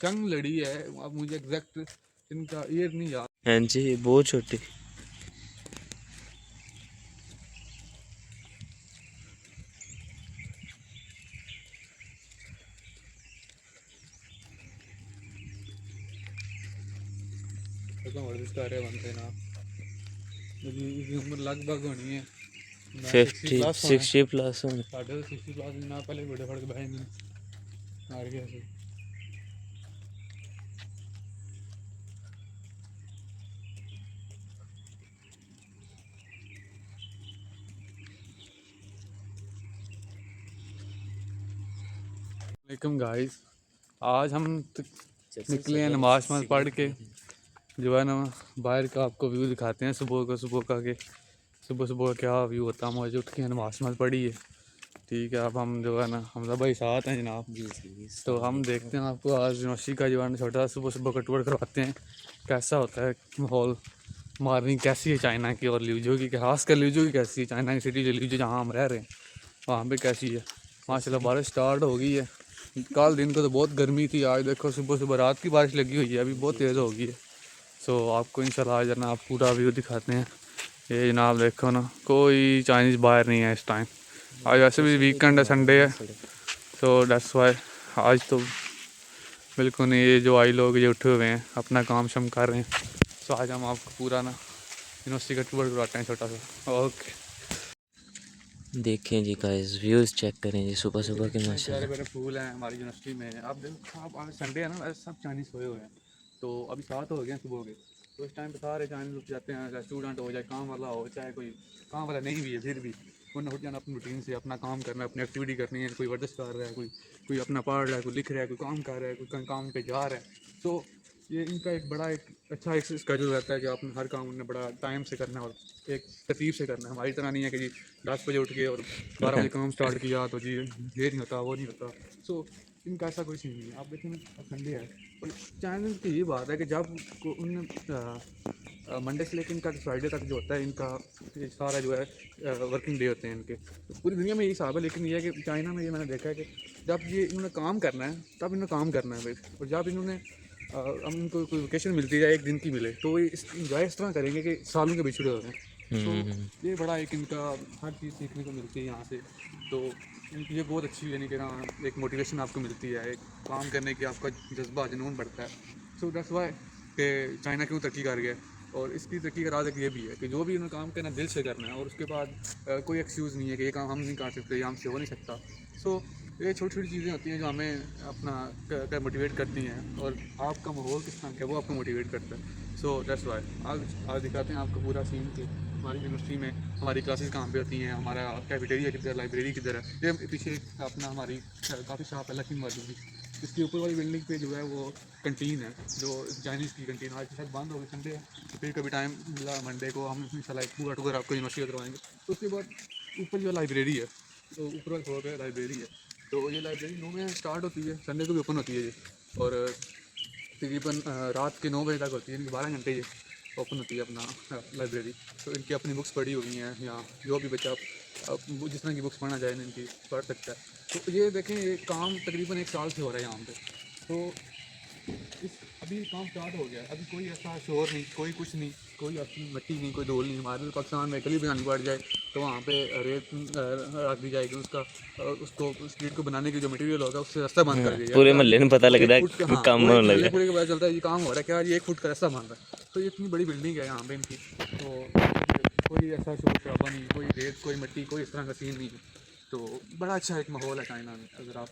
जंग लड़ी है। अब मुझे एग्जैक्ट इनका ईयर नहीं याद। हाँ जी, बहुत छोटी। वर्जिश कर रहे बनते ना इसकी उम्र लगभग होनी है 60 50 प्लस होना 60 प्लस होने। साढ़े 60 प्लस ना पहले बड़े फड़ के बह मार गया से। वालेकुम गाइस, आज हम निकले हैं नमाज पढ़ के जो है ना बाहर का आपको व्यू दिखाते हैं सुबह का के सुबह सुबह क्या व्यू होता है। मुझे उठ के नमाज पढ़ी है। ठीक है, अब हम जो है ना हमजा भाई साथ हैं जनाब जी। तो हम देखते हैं आपको आज यूनिवर्सिटी का जो है ना छोटा सुबह सुबह का टूर करवाते हैं कैसा होता है माहौल। मॉर्निंग कैसी है चाइना की और ल्यूजो की, खास कर ल्यूजो की कैसी है, चाइना की सिटी जो ल्यूजो जहाँ हम रह रहे हैं वहाँ पे कैसी है। माशाल्लाह बारिश स्टार्ट हो गई है। कल दिन को तो बहुत गर्मी थी, आज देखो सुबह सुबह रात की बारिश लगी हुई है, अभी बहुत तेज़ हो गई है। सो आपको इंशाल्लाह आज ना आप पूरा व्यू दिखाते हैं। ये जनाब देखो ना कोई चाइनीज़ बाहर नहीं है इस टाइम। आज वैसे भी वीकेंड है, संडे है, सो दैट्स वाई आज तो बिल्कुल नहीं। ये जो आई लोग ये उठे हुए हैं अपना काम शम कर रहे हैं। सो आज हम आपको पूरा ना यूनिवर्सिटी का टूर करवाते हैं छोटा सा। ओके, देखें जी गाइस, व्यूज़ चेक करें जी सुबह सुबह के प्यारे माशाल्लाह। प्यारे फूल हैं हमारी यूनिवर्सिटी में। आप देखो, आप आज संडे है ना, वैसे सब चाइनीज़ सोए हुए हैं। तो अभी 7 हो गए हैं सुबह के, तो इस टाइम पे सारे चाइनीज़ उठ जाते हैं, चाहे स्टूडेंट हो, चाहे काम वाला हो, चाहे कोई काम वाला नहीं भी है फिर भी उन्हें उठ जाना अपनी रूटीन से, अपना काम करना है, अपनी एक्टिविटी करनी है। कोई वर्जिश कर रहा है, कोई अपना पढ़ रहा है, कोई लिख रहा है, कोई काम कर रहा है, कोई काम पे जा रहा है। तो ये इनका एक बड़ा एक अच्छा एक स्केड्यूल रहता है कि आपने हर काम उन्हें बड़ा टाइम से करना है और एक तरतीब से करना है। हमारी तरह नहीं है कि जी 10 बजे उठ के और 12 बजे काम स्टार्ट किया तो जी ये नहीं होता वो नहीं होता। सो इनका ऐसा कोई सीन नहीं है। आप देखें ना संडे है और चैनल की ये बात है कि जब उन मंडे से लेकर इनका फ्राइडे तक जो होता है इनका ये सारा जो है वर्किंग डे होते हैं इनके। तो पूरी दुनिया में यही हिसाब है, लेकिन ये है कि चाइना में ये मैंने देखा है कि जब ये इन्होंने काम करना है तब इन्होंने काम करना है भाई। और जब इन्होंने हम इनको कोई वेकेशन मिलती है एक दिन की मिले तो ये इंजॉय इस तरह करेंगे कि सालों के बिछड़े हो गए। तो ये बड़ा एक इनका हर चीज़ सीखने को मिलती है यहाँ से। तो इनकी ये बहुत अच्छी यानी कि ना एक मोटिवेशन आपको मिलती है, एक काम करने की आपका जज्बा जुनून बढ़ता है। सो दैट्स वाई कि चाइना क्यों तरक्की कर गया। और इसकी तरक्की का राज एक ये भी है कि जो भी उन्हें काम करना दिल से करना है और उसके बाद कोई एक्सक्यूज़ नहीं है कि ये काम हम नहीं कर सकते, ये हमसे हो नहीं सकता। सो ये छोटी छोटी चीज़ें होती हैं जो हमें अपना मोटिवेट करती हैं और आपका माहौल किस तरह का है वो आपको मोटिवेट करता है। सो दैट्स वाई आज दिखाते हैं आपको पूरा सीन कि हमारी यूनिवर्सिटी में हमारी क्लासेस कहाँ पे होती हैं, हमारा कैफेटेरिया किधर, लाइब्रेरी किधर है। ये पीछे अपना हमारी काफ़ी शॉप है लकी वाली की, इसकी ऊपर वाली बिल्डिंग पे जो है वो कंटीन है, जो चाइनीज़ की कंटीन। आज शायद बंद हो गई संडे है, तो फिर कभी टाइम मिला मंडे को हम इंशाल्लाह एक पूरा टूर आपको यूनिवर्सिटी करवाएंगे। तो उसके बाद ऊपर जो लाइब्रेरी है, तो ऊपर वाले फ्लोर पे लाइब्रेरी है। तो ये लाइब्रेरी 9 बजे स्टार्ट होती है, संडे को भी ओपन होती है ये। और तकरीबन रात के 9 बजे तक होती है, यानी 12 घंटे ये ओपन होती है अपना लाइब्रेरी। तो इनकी अपनी बुक्स पढ़ी हुई हैं, या जो भी बच्चा जिस तरह की बुक्स पढ़ना चाहे इनकी पढ़ सकता है। तो ये देखें ये काम तकरीबन 1 साल से हो रहा है यहाँ पे। तो इस अभी काम स्टार्ट हो गया, अभी कोई ऐसा शोर नहीं, कोई कुछ नहीं, कोई ऐसी मिट्टी नहीं, कोई धूल नहीं। हमारे पाकिस्तान में गली बनानी पड़ जाए तो वहाँ पे रेत रख दी जाएगी, उसको स्ट्रीट को बनाने की जो मटेरियल होगा उससे रास्ता बंद कर दिया पूरे जाएगा। मोहल्ले में पता लगता 1 फुट का, है हाँ काम पूरे होने मोहल्ले लगा। पूरे को पता चलता है ये काम हो रहा है, क्या ये 1 फुट का रास्ता बन रहा है। तो ये इतनी बड़ी बिल्डिंग है यहाँ पे इनकी, तो कोई ऐसा शोर शराबा नहीं, कोई रेत, कोई मिट्टी, कोई इस तरह का सीन नहीं है। तो बड़ा अच्छा एक माहौल है चाइना में। अगर आप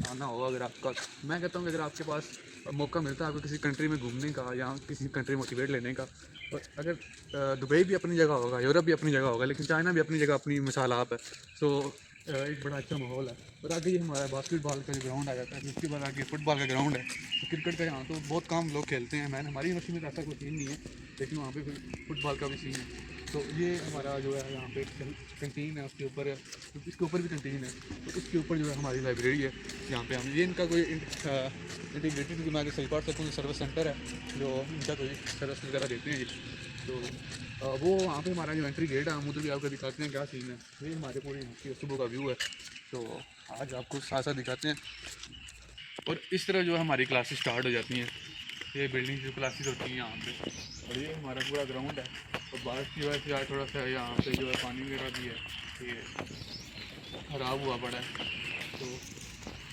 आना हो, अगर आपका, मैं कहता हूँ कि अगर आपके पास मौका मिलता है आपको किसी कंट्री में घूमने का या किसी कंट्री में मोटिवेट लेने का, और अगर दुबई भी अपनी जगह होगा, यूरोप भी अपनी जगह होगा, लेकिन चाइना भी अपनी जगह अपनी मिसाल आप है। सो एक बड़ा अच्छा माहौल है। और आगे ये हमारा बास्केटबॉल का जो ग्राउंड आ जाता है, उसके बाद आगे फुटबॉल का ग्राउंड है। तो क्रिकेट का यहाँ तो बहुत कम लोग खेलते हैं। मैंने हमारी यूनिवर्सिटी में तो ऐसा कोई सीन नहीं है, लेकिन वहाँ पे फुटबॉल का भी सीन है। तो ये हमारा जो है यहाँ पे कंटीन है, उसके ऊपर इसके ऊपर भी कंटीन है। तो इसके ऊपर जो है हमारी लाइब्रेरी है। यहाँ पे हम ये इनका कोई इंटीग्रेटेड जो मैं सही बात सकूँ सर्विस सेंटर है जो इनका कोई सर्विस वगैरह देते हैं ये। तो वो वहाँ पे हमारा जो एंट्री गेट है, हम उधर भी आपको दिखाते हैं क्या सीन है। ये हमारे पूरे यहाँ की सुबह का व्यू है। तो आज आपको साथ साथ दिखाते हैं। और इस तरह जो है हमारी क्लासेस स्टार्ट हो जाती हैं। ये बिल्डिंग जो क्लासेस होती हैं यहाँ पे, और ये हमारा पूरा ग्राउंड है। और बारिश की वजह से आज थोड़ा सा यहाँ पे जो है पानी वगैरह भी है, ये ख़राब हुआ पड़ा है। तो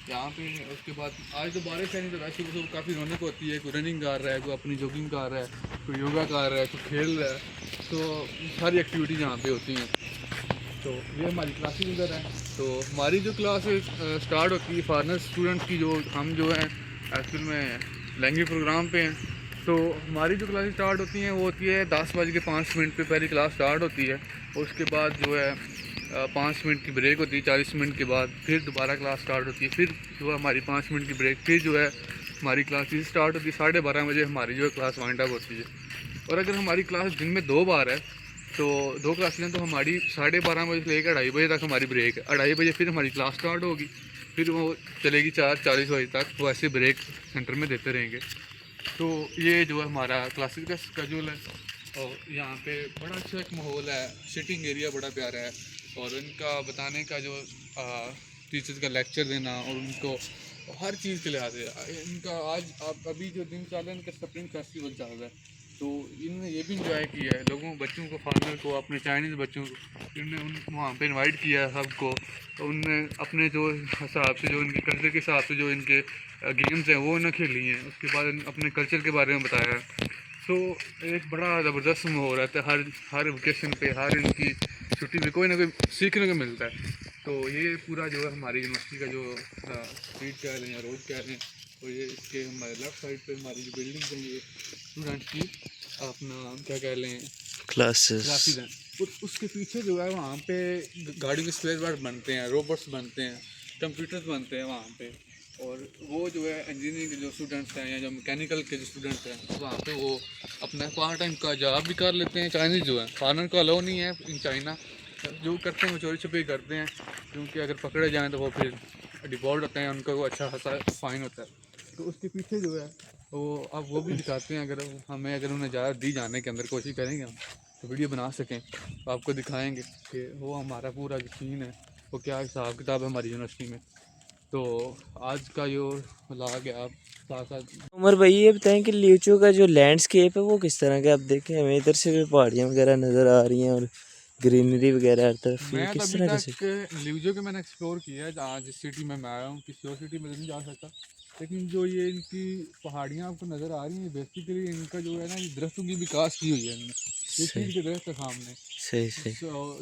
यहाँ पे उसके बाद आज तो बारिश है नहीं, तो वैसे तो काफ़ी रौनक होती है। कोई रनिंग कर रहा है, कोई अपनी जॉगिंग कर रहा है, कोई योगा कर रहा है, कोई खेल रहा है, तो सारी एक्टिविटीज़ यहाँ पे होती हैं। तो ये हमारी क्लासेस इधर है। तो हमारी जो क्लास स्टार्ट होती है फॉरनर स्टूडेंट्स की, जो हम जो हैं एक्चुअल में लैंग्वेज प्रोग्राम पे हैं। तो हमारी जो क्लासेस स्टार्ट होती हैं वो होती है 10:05 पे पहली क्लास स्टार्ट होती है। उसके बाद जो है 5 मिनट की ब्रेक होती है, 40 मिनट के बाद फिर दोबारा क्लास स्टार्ट होती है। फिर जो है हमारी 5 मिनट की ब्रेक, फिर जो है हमारी क्लासेस स्टार्ट होती है। 12:30 बजे हमारी जो है क्लास वाइंड अप होती है। और अगर हमारी क्लास दिन में 2 बार है तो 2 क्लासें हैं, तो हमारी 12:30 बजे से लेकर 2:30 बजे तक हमारी ब्रेक है। 2:30 बजे फिर हमारी क्लास स्टार्ट होगी, फिर वो चलेगी 4:40 बजे तक। वो ऐसे ब्रेक सेंटर में देते रहेंगे। तो ये जो है हमारा क्लासेस का स्केड्यूल है। और यहाँ पे बड़ा अच्छा एक माहौल है, सिटिंग एरिया बड़ा प्यारा है। और इनका बताने का जो टीचर्स का लेक्चर देना और उनको हर चीज़ के लिहाज से इनका आज आप अभी जो दिन चल रहा है, इनका स्प्रिंग फेस्टिवल चल रहा है। तो इन्होंने ये भी इंजॉय किया है, लोगों बच्चों को, फार्मर को, अपने चाइनीज़ बच्चों को इन्होंने उन वहाँ पे इनवाइट किया है सबको। तो उनने अपने जो हिसाब से, जो इनके कल्चर के हिसाब से जो इनके गेम्स हैं वो इन्हें खेली हैं। उसके बाद अपने कल्चर के बारे में बताया है। तो एक बड़ा ज़बरदस्त माहौल रहता है हर वेकेशन पे, हर इनकी छुट्टी पे कोई ना कोई सीखने को मिलता है। तो ये पूरा जो है हमारी यूनिवर्सिटी का जो स्ट्रीट कह लें या रोड कह लें, तो ये इसके हमारे लेफ्ट साइड पे हमारी जो बिल्डिंग है, ये स्टूडेंट्स की अपना क्या कह लें क्लासेस हैं। उसके पीछे जो है वहाँ पे गाड़ी के स्पेयर पार्ट बनते हैं, रोबोट्स बनते हैं, कंप्यूटर्स बनते हैं वहाँ पे। और वो जो है इंजीनियरिंग के जो स्टूडेंट्स हैं या जो मैकेनिकल के जो स्टूडेंट्स हैं, वहाँ पे वो अपना पार्ट टाइम का जॉब भी कर लेते हैं। चाइनीज़ जो है, फॉरेनर को अलाउ नहीं है इन चाइना, जो करते हैं वो चोरी छुपे करते हैं, क्योंकि अगर पकड़े जाएँ तो वो फिर डिफॉल्ट होते हैं, उनका वो अच्छा खासा फाइन होता है। तो उसके पीछे जो है वो अब वो भी दिखाते हैं। अगर उन्हें इजाज़त दी जाने के अंदर, कोशिश करेंगे हम तो वीडियो बना सकें, तो आपको दिखाएंगे कि वो हमारा पूरा जो सीन है वो क्या हिसाब किताब है हमारी यूनिवर्सिटी में। तो आज का जो लाग है, आप साथ साथ उमर भाई ये बताएं कि लीचू का जो लैंडस्केप है वो किस तरह का, आप देखें हमें इधर से भी पहाड़ियाँ वगैरह नज़र आ रही हैं और ग्रीनरी वगैरह हर तरफ, ये मैं तो किस अभी तरह का तक लिवजो के मैंने एक्सप्लोर किया है, जहाँ जिस सिटी में मैं आया हूँ, किसी और सिटी में तो नहीं जा सकता। लेकिन जो ये इनकी पहाड़ियाँ आपको नज़र आ रही हैं, बेसिकली इनका जो है ना, ये दरख्तों की विकास की हुई है इन्होंने। ये सही चीज़ के दरख्त है सामने, सही सही।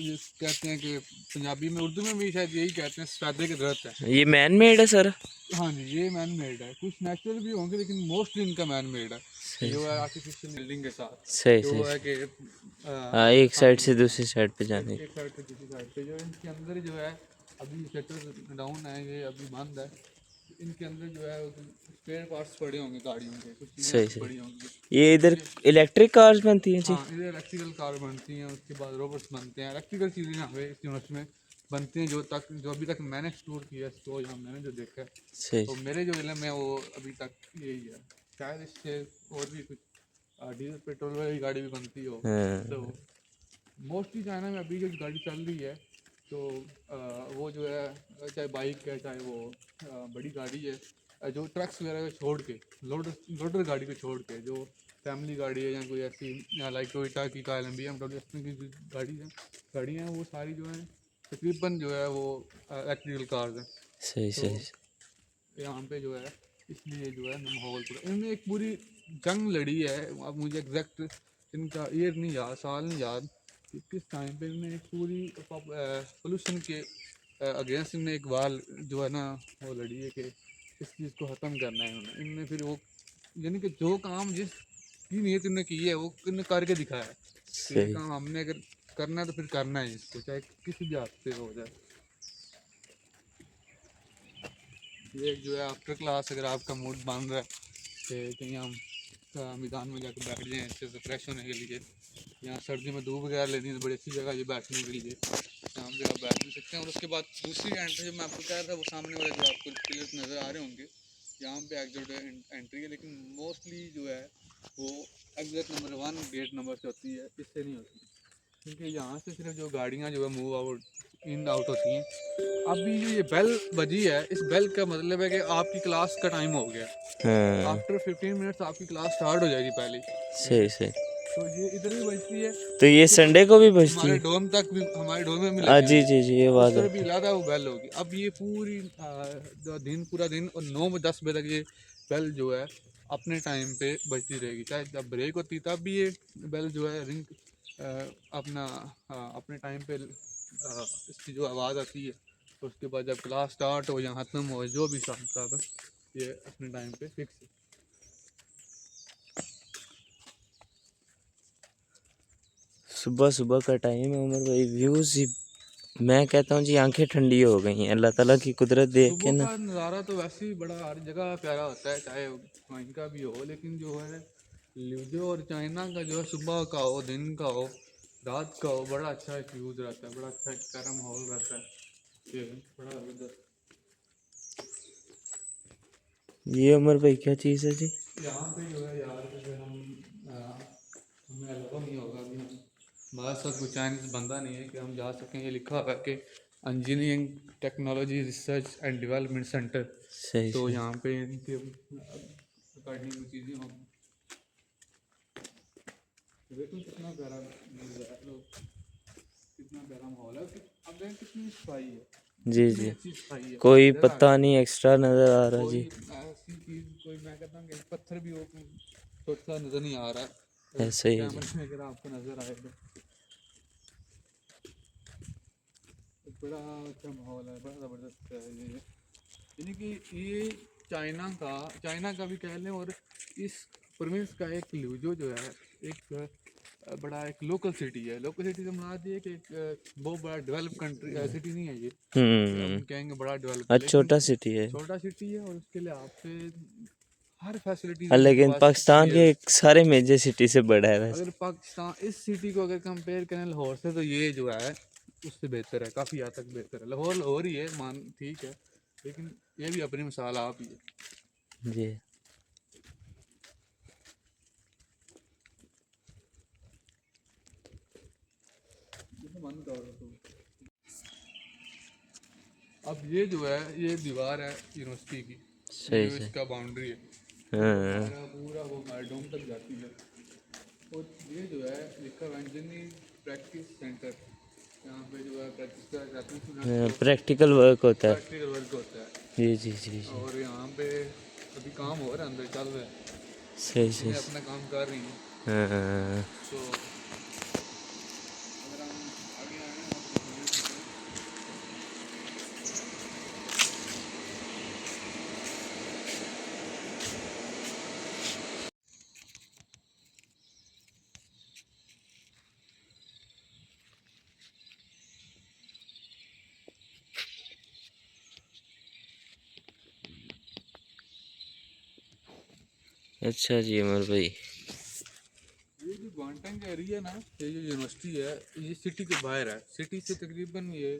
ये कहते हैं कि पंजाबी में, उर्दू में भी शायद यही कहते हैं, सफेदे के दरख्त हैं। ये मैन मेड है सर? हाँ जी, ये मैन मेड है, कुछ नेचुरल भी होंगे लेकिन मोस्टली इनका मैन मेड है। सही जो है सही आर्टिफिशियल बिल्डिंग के साथ, सही जो सही है सही। कि हाँ, एक साइड सामने से दूसरी साइड पे जाने एक साइड से दूसरी साइड पे, जो इनके अंदर जो है अभी शटर डाउन है, ये अभी बंद है। इनके अंदर जो है स्पेयर पार्ट्स पड़े होंगे गाड़ियों के, कुछ की। चीज़ें सही ऐसी सही। पड़ी होंगी। ये इधर इलेक्ट्रिक कार्स बनती हैं जी? हाँ, इधर इलेक्ट्रिकल कार बनती हैं, उसके बाद रोबोट्स बनते हैं, इलेक्ट्रिकल चीज़ें यहाँ पे इस यूनिवर्सिटी में बनती हैं। जो अभी तक मैंने एक्सप्लोर किया है, तो यहाँ मैंने जो देखा है, सही तो मेरे जो इलम है वो अभी तक यही है। शायद इससे और भी कुछ डीजल पेट्रोल वाली गाड़ी भी बनती हो। तो हाँ मोस्टली चाइना में अभी जो गाड़ी चल रही है, तो वो जो है चाहे बाइक है, चाहे वो बड़ी गाड़ी है, जो ट्रक्स वगैरह को छोड़ के, लोडर गाड़ी को छोड़ के, जो फैमिली गाड़ी है या कोई ऐसी लाइक टोयोटा की, कायलम BMW, इस तरह की गाड़ियाँ हैं, वो सारी जो हैं तकरीबन जो है वो इलेक्ट्रिकल कार्स हैं। सही तो सही। यहाँ पे जो है, इसलिए जो है माहौल पूरा, इन्होंने एक पूरी जंग लड़ी है। अब मुझे एग्जैक्ट इनका ईयर नहीं याद, साल नहीं याद कि किस टाइम पे इन्होंने एक पूरी पोल्यूशन के अगेंस्ट इन्होंने एक वार जो है ना वो लड़ी है कि इस चीज़ को ख़त्म करना है इन्होंने फिर वो, यानी कि जो काम जिस की नीयत इन्होंने की है वो इन्होंने करके दिखाया है कि ये सही काम हमने अगर करना है तो फिर करना है इसको, चाहे किसी भी हाथ से हो जाए। ये जो है आफ्टर क्लास अगर आपका मूड बन रहा है कि कहीं हम मैदान में जाकर बैठ जाएँ अच्छे से फ्रेश होने के लिए, यहाँ सर्दी में धूप वगैरह लेनी है तो बड़ी अच्छी जगह है ये बैठने के लिए, यहाँ पे आप बैठ भी सकते हैं। और उसके बाद दूसरी एंट्री जो मैं आपको कह रहा था, वो सामने वाले जो आपको पिलर्स नज़र आ रहे होंगे, यहाँ पे एग्जिट एंट्री है, लेकिन मोस्टली जो है वो एग्जिट नंबर 1 गेट नंबर से होती है, इससे नहीं होती, क्योंकि यहाँ से सिर्फ जो गाड़ियाँ जो है मूव आउट इन आउट होती हैं। अभी जो ये बेल बजी है, इस बेल का मतलब है कि आपकी क्लास का टाइम हो गया। हाँ आफ्टर 15 मिनट्स आपकी क्लास स्टार्ट हो जाएगी पहले। सही सही। तो ये इधर भी बजती है, तो ये संडे को भी बजती हमारे है? डोम तक भी, हमारे डोम में भी हाँ लगी जी हुई है। जी जी, ये बात उधर है। भी इलादा वो बेल होगी। अब ये पूरी दिन, पूरा दिन और 9-10 बजे तक ये बेल जो है अपने टाइम पे बजती रहेगी। चाहे जब ब्रेक होती तब भी ये बेल जो है रिंग अपना अपने टाइम पे इसकी जो आवाज़ आती है। तो उसके बाद जब क्लास स्टार्ट हो या ख़त्म हो, जो भी हिसाब किताब है, ये अपने टाइम पे फिक्स है। सुबह सुबह का टाइम है उमर भाई, व्यूज ही मैं कहता हूँ जी आंखें ठंडी हो गई हैं अल्लाह ताला की कुदरत देख के सुबह ना। का नज़ारा तो वैसे ही बड़ा हर जगह प्यारा होता है, चाहे वहीं का भी हो, लेकिन जो है लियो और चाइना का जो है सुबह का हो, दिन का हो, रात का हो, बड़ा अच्छा एक व्यूज रहता है, बड़ा अच्छा एक प्यारा माहौल रहता है। ये बड़ा ज़बरदस्त। ये उमर भाई क्या चीज़ है जी? यहाँ पे जो है यार, जैसे हमें अलावा नहीं होगा अभी, हम हमारे साथ कोई चाइनीज बंदा नहीं है कि हम जा सकें। ये लिखा हुआ है कि engineering technology research and development centre. सही तो सही। यहाँ पे इनके अकॉर्डिंग की चीज़ें होंगी। देखो कितना प्यारा कितना प्यारा माहौल है। अब देख कितनी सफाई है, जी कितनी जी, अच्छी सफाई है कोई जगह पता की। नहीं एक्स्ट्रा नज़र आ रहा कोई जी। ऐसी चीज़, कोई मैं कहता हूँ कि पत्थर भी हो छोटा नज़र नहीं आ रहा है। ऐसे ही है जी। कैमरे में अगर आपको नज़र आए तो बड़ा अच्छा माहौल है, बड़ा ज़बरदस्त है ये। यानी कि ये चाइना का भी कह लें, और इस प्रोविंस का एक ल्यूजो जो है एक बड़ा एक लोकल सिटी है। लोकल सिटी से मुराद ये कि एक बहुत बड़ा डेवलप कंट्री सिटी नहीं है ये, कि हम्म। हम कहेंगे बड़ा डेवलप है, आज लेकिन छोटा सिटी है। छोटा सिटी है और उसके लिए आपसे हर फैसिलिटीज़ हाँ, इनके लेकिन पास पाकिस्तान है। के सारे मेजर सिटी से बड़ा है वैसे। अगर पाकिस्तान इस सिटी को अगर कंपेयर करें लाहौर से, तो ये जो है उससे बेहतर है, काफ़ी हद तक बेहतर है। लाहौर लाहौर ही है, मान ठीक है, लेकिन ये भी अपनी मिसाल आप ही है। जी। अब ये जो है ये दीवार है यूनिवर्सिटी की, ये सही जो सही। इसका बाउंड्री है, ये हाँ हमारा पूरा वो हमारे डोम तक जाती है। और ये जो है लिखा हुआ इंजीनियरिंग प्रैक्टिस सेंटर, यहाँ पे जो है प्रैक्टिस करा जाती है स्टूडेंट्स को, प्रैक्टिकल वर्क होता है। प्रैक्टिकल वर्क होता है। जी जी जी जी। और यहाँ पे अभी काम हो रहा है, अंदर चल रहा है, सही सही। मशीनें अपना काम कर रही हैं। हाँ तो अगर हम आगे आए हैं आपको दिखाने के लिए, अच्छा जी उमर भाई। ये जो ग्वांटंग एरिया ना, ये जो यूनिवर्सिटी है, ये सिटी के बाहर है। सिटी से तकरीबन ये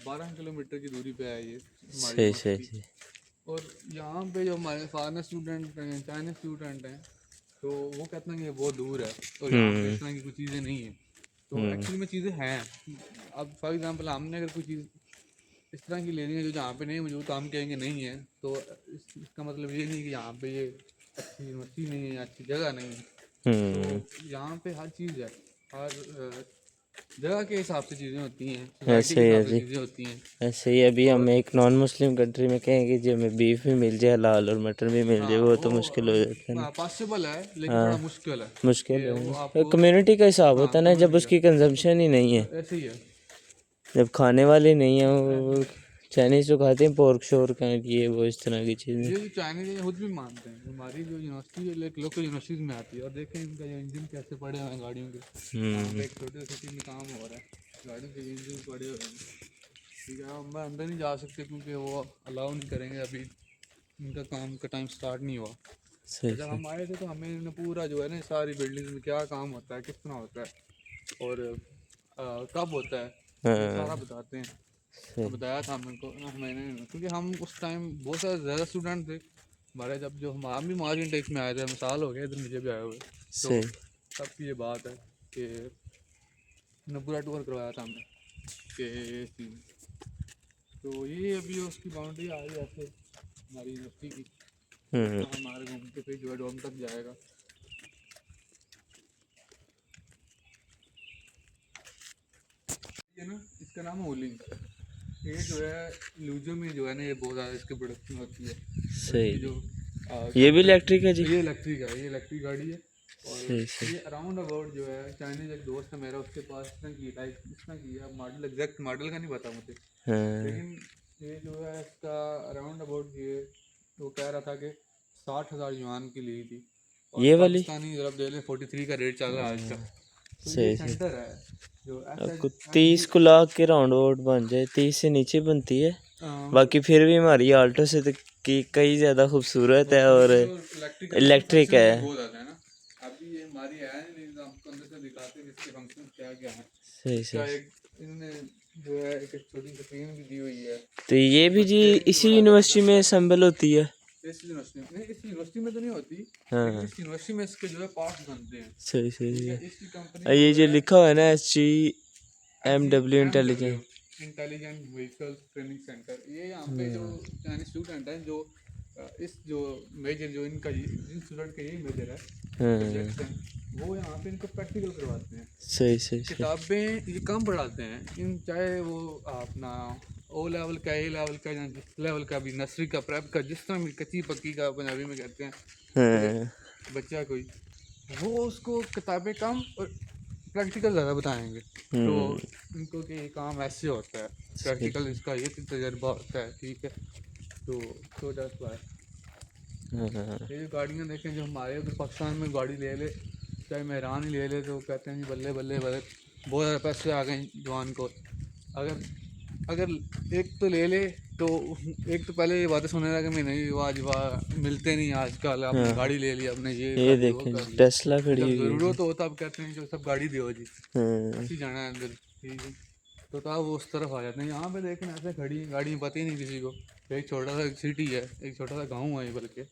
12 किलोमीटर की दूरी पे है ये हमारी सही सही यूनिवर्सिटी। सही। और यहाँ पे जो हमारे फॉरेन स्टूडेंट हैं, चाइनीज स्टूडेंट हैं, तो वो कहते हैं कि बहुत दूर है और यहाँ पे इस तरह की कोई चीज़ें नहीं हैं। तो एक्चुअली में चीज़ें हैं। अब फॉर एग्जांपल हमने अगर कोई चीज़ इस तरह की लेनी है जो जहाँ पे नहीं मौजूद, तो हम कहेंगे नहीं है। तो इसका मतलब ये नहीं कि यहाँ पे ये अच्छी यूनिवर्सिटी नहीं है, अच्छी जगह नहीं है। तो यहाँ पे हर चीज़ है, हर जगह के हिसाब से चीज़ें होती हैं, सोसाइटी ऐसे के ही है हिसाब से जी। चीज़ें होती हैं। ऐसे ही अभी हम और एक नॉन मुस्लिम कंट्री में कहेंगे जी हमें बीफ भी मिल जाए हलाल और मटन भी मिल जाए, हाँ, वो तो मुश्किल हो जाता है ना। वो पॉसिबल है, लेकिन थोड़ा हाँ मुश्किल है मुश्किल कि वो है, आपको। कम्युनिटी का हिसाब हाँ, होता है ना, जब कम्युनिटी उसकी कंजम्पशन ही नहीं है, का ऐसे ही है। जब खाने वाले नहीं है ऐसे वो। ही है। चाइनीज तो खाते हैं पोर्क शोर का, ये वो इस तरह की चीज़ें। ये जो चाइनीज है खुद भी मानते हैं, हमारी जो यूनिवर्सिटी है एक लोकल यूनिवर्सिटीज में आती है। और देखें इनका जो इंजन कैसे पड़े हुए हैं गाड़ियों के। यहाँ पे एक छोटे सिटी में काम हो रहा है, गाड़ियों के इंजन पड़े हुए हैं। ठीक है, हम अंदर नहीं जा सकते क्योंकि वो अलाउ नहीं करेंगे, अभी इनका काम का टाइम स्टार्ट नहीं हुआ। सही तो जब सही। हम आए थे तो हमें इन्होंने पूरा जो है ना सारी बिल्डिंग्स में क्या काम होता है, किस तरह होता है और कब होता है, ये सारा हाँ बताते हैं। तो सही बताया था मैंने, क्योंकि हम उस टाइम बहुत सारे ज़्यादा स्टूडेंट थे हमारे, जब जो हम भी मार्जिन टेक्स में आए थे, मिसाल हो गया इधर मुझे भी आए हुए। तो सही। तब की ये बात है कि उन्होंने पूरा टूर करवाया था हमें। के सीन। तो ये अभी उसकी बाउंड्री आ रही है ऐसे हमारी यूनिवर्सिटी की, हमारे घूमते फिर जो है डोम तक जाएगा। ये ना इसका नाम है ओलिंग। ये जो है लूजो में जो है ना ये बहुत ज़्यादा इसकी प्रोडक्शन होती है। सही। जो ये भी इलेक्ट्रिक है जी? ये इलेक्ट्रिक है, ये इलेक्ट्रिक गाड़ी है। और सही सही। ये अराउंड अबाउट जो है चाइनीज एक दोस्त है मेरा, उसके पास इसने की लाइक इसने की है, मॉडल एग्जैक्ट मॉडल का नहीं पता मुझे, हाँ लेकिन ये जो है इसका अराउंड अबाउट ये वो कह रहा था कि 60,000 युआन की ली थी। और ये वाली? पाकिस्तानी जब दे ले 43 का रेट चल रहा है आज का। तो ये सही सही। सेंटर है जो आपको 30 को लाख के राउंड अबाउट बन जाए, 30 से नीचे बनती है। बाकी फिर भी हमारी आल्टो से तो की कई ज़्यादा खूबसूरत है और इलेक्ट्रिक है। बहुत ज़्यादा है ना। अभी ये हमारी है नहीं, तो आपको अंदर से दिखाते हैं इसके फंक्शन क्या क्या है। सही इसका सही। एक इन्होंने जो है एक छोटी स्क्रीन भी दी हुई है। तो ये भी जी इसी यूनिवर्सिटी में असेंबल होती है? इस यूनिवर्सिटी में नहीं, इस यूनिवर्सिटी में तो नहीं होती, हाँ लेकिन इस यूनिवर्सिटी में इसके जो है पार्ट्स बनते हैं। सही सही ठीक है। है, इसकी और कंपनी ये जो जो है लिखा हुआ है ना SGMW intelligent. Intelligent vehicle training centre, ये यहाँ पे जो चाइनीज स्टूडेंट हैं जो इस जो मेजर जो इनका जिन स्टूडेंट का यही मेजर है प्रोजेक्शन, वो यहाँ पे इनको प्रैक्टिकल करवाते हैं। सही सही सही। किताबें ये कम पढ़ाते हैं इन, चाहे वो अपना ओ लेवल का, ए लेवल का, या जिस लेवल का भी, नर्सरी का, प्रेप का, जिस तरह भी कच्ची पक्की का पंजाबी में कहते हैं, हाँ बच्चा कोई, वो उसको किताबें कम और प्रैक्टिकल ज़्यादा बताएंगे। तो इनको कि ये काम ऐसे होता है, प्रैक्टिकल इसका ये तजर्बा होता है। ठीक है, तो दैट्स व्हाई ये जो गाड़ियाँ देखें जो हमारे उधर पाकिस्तान में गाड़ी ले ले, चाहे मेहरान ही ले ले, तो कहते हैं जी बल्ले बल्ले बल्ले बहुत ज़्यादा पैसे आ गए जवान को। अगर अगर एक तो ले ले तो एक तो पहले ये बातें सुनेगा कि मैं नहीं वाह वाह मिलते नहीं आजकल, आपने गाड़ी ले ली, आपने ये कर लिया, वो देखें कर लिया। टेस्ला खड़ी जब हुई है। ज़रूरत हो तब कहते हैं जो सब गाड़ी दियो जी, हाँ ऐसे जाना है अंदर। ठीक है, तो तब वो उस तरफ आ जाते हैं। यहाँ पे देखें ऐसे खड़ी है गाड़ी, पता ही नहीं किसी को। एक छोटा सा सिटी है, एक छोटा सा गाँव है बल्कि।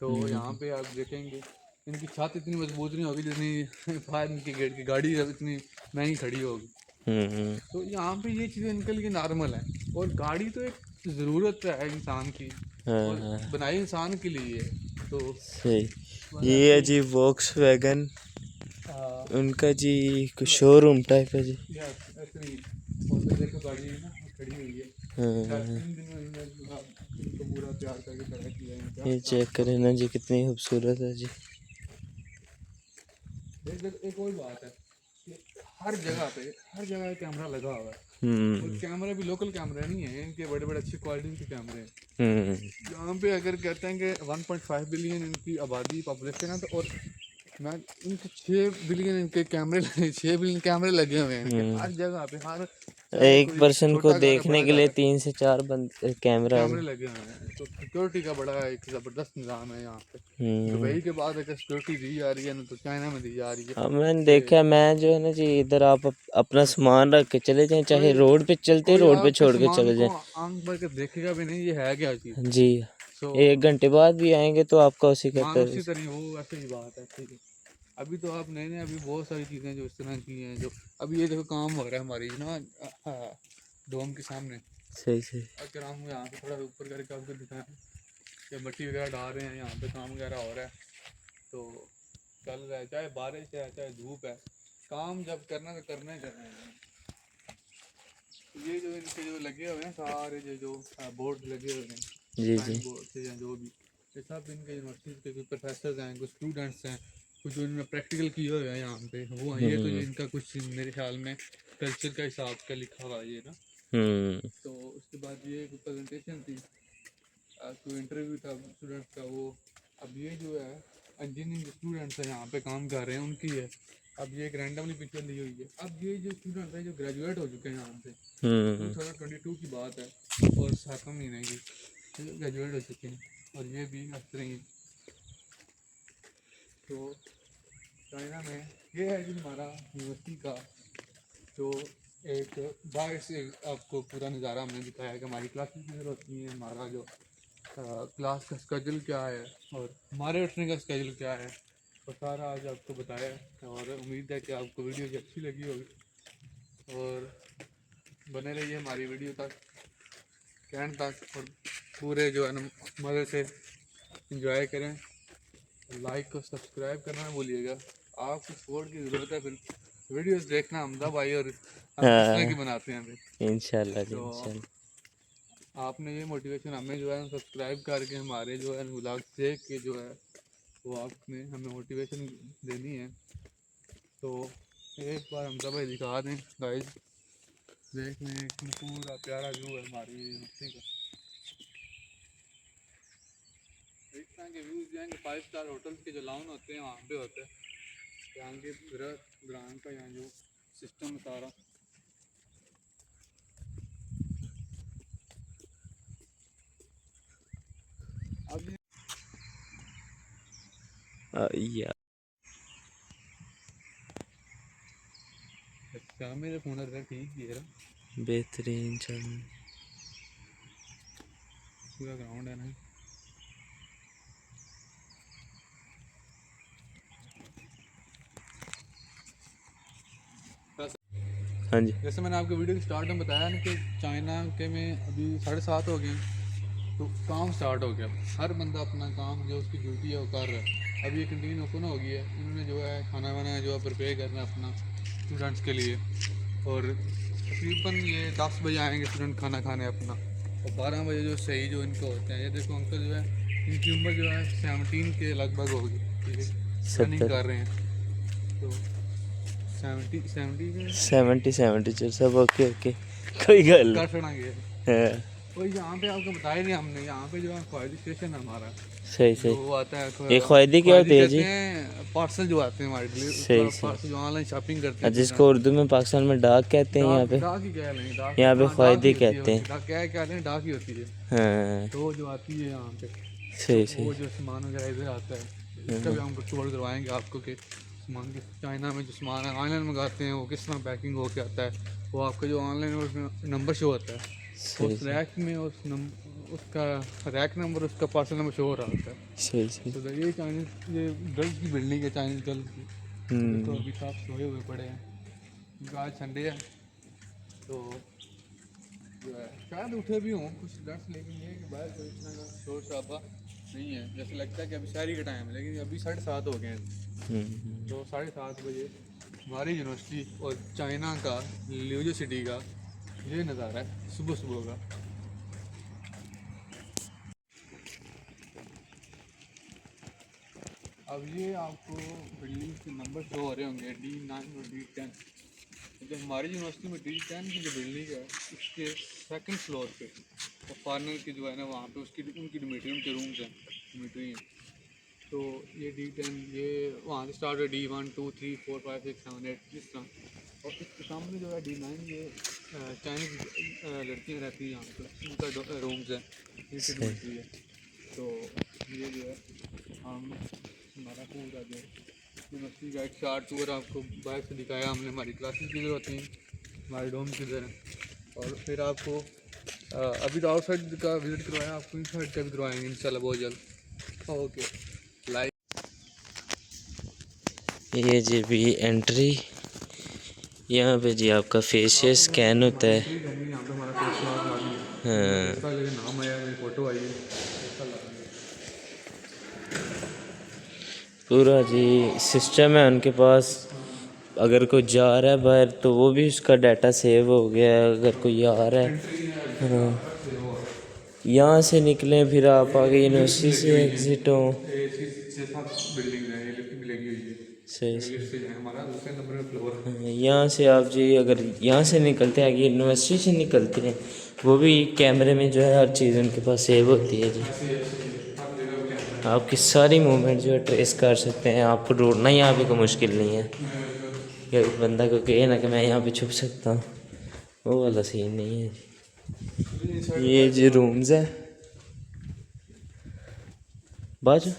तो यहाँ पे आप देखेंगे इनकी छत इतनी मजबूत नहीं होगी जितनी फायर इनकी गेट की गाड़ी इतनी महंगी खड़ी होगी। तो यहाँ पे ये चीज़ें इनके लिए नॉर्मल है। और गाड़ी तो एक ज़रूरत है इंसान की, और बनाई इंसान के लिए है। तो सही। ये है जी वॉक्सवैगन, उनका जी कुछ शोरूम टाइप है जी। देखो गाड़ी है ना खड़ी हुई है, 3 दिन में इनको पूरा तैयार करके खड़ा किया है इनका। ये चेक करें ना जी कितनी खूबसूरत है जी। एक और बात है कि हर जगह कैमरा लगा हुआ है। और कैमरा भी लोकल कैमरा नहीं है, इनके बड़े बड़े अच्छी क्वालिटी के कैमरे हैं। यहाँ पे अगर कहते हैं कि 1.5 बिलियन इनकी आबादी पॉपुलेशन है, तो और मैं इनके 6 बिलियन इनके कैमरे लगे, 6 बिलियन कैमरे लगे हुए हैं इनके हर जगह पे। हर एक पर्सन को देखने के लिए 3 से 4 कैमरा कैमरे लगे हुए हैं। तो सिक्योरिटी का बड़ा एक ज़बरदस्त निज़ाम है यहाँ पे। दुबई के बाद अगर सिक्योरिटी दी जा रही है ना, तो चाइना में दी जा रही है। हाँ मैंने देखा, मैं जो है ना जी इधर आप अपना सामान रख के चले जाएं, चाहे रोड पे चलते रोड पे छोड़ के चले जाएं, आंख भर के देखेगा भी नहीं ये है क्या चीज़ जी। 1 घंटे बाद भी आएंगे तो आपका उसी का उसी तरह वो ऐसे ही बात है। ठीक है, अभी तो आप नए अभी बहुत सारी चीज़ें जो इस तरह की हैं, जो अभी ये देखो काम हो रहा है हमारी ना डोम के सामने। सही सही। अगर हम यहाँ पे थोड़ा ऊपर करके आपको दिखाएं, ये मट्टी वगैरह डाल रहे हैं, यहाँ पे काम वगैरह हो रहा है, तो चल रहा है, चाहे बारिश है चाहे धूप है, काम जब करना तो करना ही करना है। ये जो इनके जो लगे हुए हैं सारे जो बोर्ड लगे हुए हैं, जी बोर्ड से या जो भी, ये सब इनके यूनिवर्सिटी के कुछ प्रोफेसर हैं, कुछ स्टूडेंट्स हैं, कुछ जो इन्होंने प्रैक्टिकल किए हुए हैं यहाँ पे वो हैं। ये तो जो इनका कुछ मेरे ख्याल में कल्चर का हिसाब का लिखा हुआ है ये ना। तो उसके बाद ये एक प्रेजेंटेशन थी, कोई इंटरव्यू था स्टूडेंट्स का वो। अब ये जो है इंजीनियरिंग स्टूडेंट्स हैं यहाँ पे काम कर रहे हैं उनकी है। अब ये एक रैंडमली पिक्चर ली हुई है। अब ये जो स्टूडेंट है जो ग्रेजुएट हो चुके हैं यहाँ से, 2022 की बात है, और 7 महीने की ग्रेजुएट हो चुके हैं, और ये भी हंस रही हैं। तो चाइना में ये है जी हमारा यूनिवर्सिटी का जो एक बाहर से आपको पूरा नज़ारा हमने दिखाया है कि हमारी क्लासेस किधर होती हैं, हमारा जो क्लास का स्केड्यूल क्या है, और हमारे उठने का स्केड्यूल क्या है, तो सारा आज आपको बताया है। और उम्मीद है कि आपको वीडियो अच्छी लगी होगी। और बने रहिए हमारी वीडियो तक, एंड तक, और पूरे जो है ना मज़े से इंजॉय करें। लाइक और सब्सक्राइब करना ना भूलिएगा, आपकी सपोर्ट की ज़रूरत है। फिर वीडियोस देखना हमदा भाई, और हम किस तरह की बनाते हैं फिर। इंशाल्लाह जी, तो इंशाल्लाह। आपने ये मोटिवेशन हमें जो है सब्सक्राइब करके हमारे जो है व्लॉग देख के जो है वो आपने हमें मोटिवेशन देनी है। तो एक बार हमदा भाई दिखा दें गाइस, देख लें पूरा प्यारा व्यू है हमारी यूनिवर्सिटी का। इस तरह के व्यूज़ जो हैं 5 स्टार होटल्स के जो लॉन होते हैं वहाँ पे होते हैं। यहाँ के ग्राउंड का यहाँ जो सिस्टम है सारा, अब या अच्छा मेरे फ़ोन का ठीक ही है, बेहतरीन चल। पूरा ग्राउंड है ना। हाँ जी। जैसे मैंने आपको वीडियो के स्टार्ट में बताया ना कि चाइना के में अभी 7:30 हो गए हैं, तो काम स्टार्ट हो गया। हर बंदा अपना काम जो उसकी ड्यूटी है वो कर रहा है। अभी ये कैंटीन ओपन हो गई है, इन्होंने जो है खाना वाना जो है प्रिपेयर करना है अपना स्टूडेंट्स के लिए। और तकरीबन ये 10 बजे आएंगे स्टूडेंट खाना खाने अपना, और 12 बजे जो सही जो इनको होते हैं। ये देखो अंकल जो है, इनकी उम्र जो है 17 के लगभग होगी, ठीक है, रनिंग 70 कर रहे हैं। तो 70 70 चल सब ओके ओके, कोई गल कर सकेंगे। है। और यहाँ पे आपको बताया नहीं हमने, यहाँ पे जो है ख्वाहिदी स्टेशन है हमारा, सही जो सही। वो आता है ये ख्वाहिदी क्या होती है जी? पार्सल जो आते हैं हमारे लिए, सही सही। पार्सल जो ऑनलाइन शॉपिंग करते हैं, जिसको उर्दू में पाकिस्तान में डाक कहते हैं, यहाँ पे डाक ही कह लें, डाक यहाँ पे हाँ, ख्वाहिदी डाक ही होती कहते है, हैं। डाक क्या लें, डाक ही होती है। हाँ तो वो जो आती है यहाँ पे, सही तो सही। वो जो सामान वगैरह इधर आता है, इसका भी हम कवर करवाएंगे आपको कि सामान के चाइना में जो सामान है ऑनलाइन मंगाते हैं वो किस तरह पैकिंग होके आता है। वो आपका जो ऑनलाइन नंबर शो होता है, सही उस सही रैक में उसका रैक नंबर, उसका पार्सल नंबर शो हो रहा होता है। सही सही। तो ये चाइनीज ये गर्ल्स की बिल्डिंग है, चाइनीज गर्ल्स की। तो अभी साफ सोए हुए पड़े हैं क्योंकि आज संडे है। तो जो है शायद उठे भी हों कुछ स्टूडेंट्स, लेकिन ये है कि बाहर कोई इतना का शोर शराबा नहीं है। जैसे लगता है कि अभी शहरी का टाइम है, लेकिन अभी 7:30 हो गए हैं। तो 7:30 बजे हमारी यूनिवर्सिटी और चाइना का ल्यूजो सिटी का ये नज़ारा है सुबह सुबह का। अब ये आपको बिल्डिंग के नंबर शो हो रहे होंगे, D9 और D10। जो हमारी यूनिवर्सिटी में D10 की जो बिल्डिंग है उसके 2nd फ्लोर पे, और फॉरनर की जो है ना वहाँ पे उसकी उनकी डोमेट्री, उनके रूम्स हैं, डोमेट्री हैं। तो ये D10 ये वहाँ से स्टार्ट है, D1 2 3 4 5 6 7 8 इस तरह। और इसके सामने जो है D9 ये चाइनीज लड़कियाँ रहती हैं यहाँ पे, उनका रूम्स है, इनकी डोमेट्री है। तो ये जो है हम हमारा पूरा जो यूनिवर्सिटी का एक शार्ट टूर आपको बाइक से दिखाया हमने, हमारी क्लासेस किधर होती हैं, हमारे डोम किधर हैं। और फिर आपको अभी तो आउटसाइड का विज़िट करवाया, आपको इनसाइड का भी करवाएंगे इंशाल्लाह बहुत जल्द। Okay like. ये जी भी एंट्री, यहाँ पे जी आपका फेशियल स्कैन होता है। यहाँ पे हमारा फेस मास्क आ गया, हाँ इसका लेकिन नाम आया, मेरी फ़ोटो आई है, पूरा जी सिस्टम है उनके पास। अगर कोई जा रहा है बाहर तो वो भी उसका डाटा सेव हो गया है। अगर कोई आ रहा है, हाँ, यहाँ से निकलें फिर आप आगे यूनिवर्सिटी से एग्ज़िट हो। बिल्डिंग है, ये लिफ्ट भी लगी हुई है, सही सही। लिफ्ट से जाए हमारा दूसरे नंबर में फ्लोर। यहाँ से आप जी अगर यहाँ से निकलते हैं, आगे यूनिवर्सिटी से निकलते हैं, वो भी कैमरे में जो है हर चीज़ उनके पास सेव होती है जी। आपकी सारी मूवमेंट जो है ट्रेस कर सकते हैं। आपको ढूंढना यहाँ पे कोई मुश्किल नहीं है कि बंदा को कहे ना कि मैं यहाँ पे छुप सकता हूँ, वो वाला सीन नहीं है जी। ये जी रूम्स है बाजू।